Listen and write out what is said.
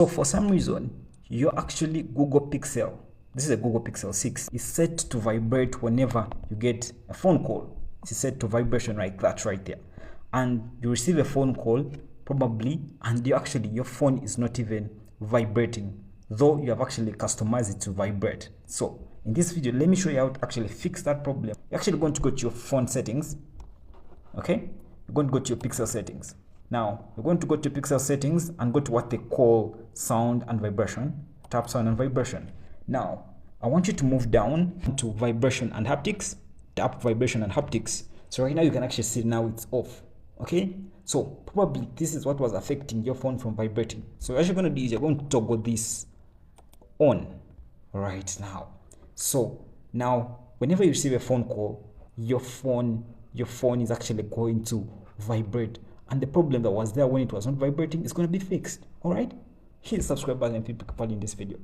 So for some reason, your actually Google Pixel, this is a Google Pixel 6, is set to vibrate whenever you get a phone call. It's set to vibration like that right there. And you receive a phone call probably, and your phone is not even vibrating, though you have actually customized it to vibrate. So in this video, let me show you how to actually fix that problem. You're actually going to go to your phone settings. Okay, you're going to go to your Pixel settings. Now you're going to go to Pixel settings and go to what they call sound and vibration. Tap sound and vibration. Now I want you to move down to vibration and haptics. Tap vibration and haptics. So right now you can actually see now it's off. Okay, so probably this is what was affecting your phone from vibrating. So what you're going to do is you're going to toggle this on right now. So now whenever you receive a phone call, your phone is actually going to vibrate, and the problem that was there when it was not vibrating is going to be fixed. All right, hit the subscribe button if you pick up in this video.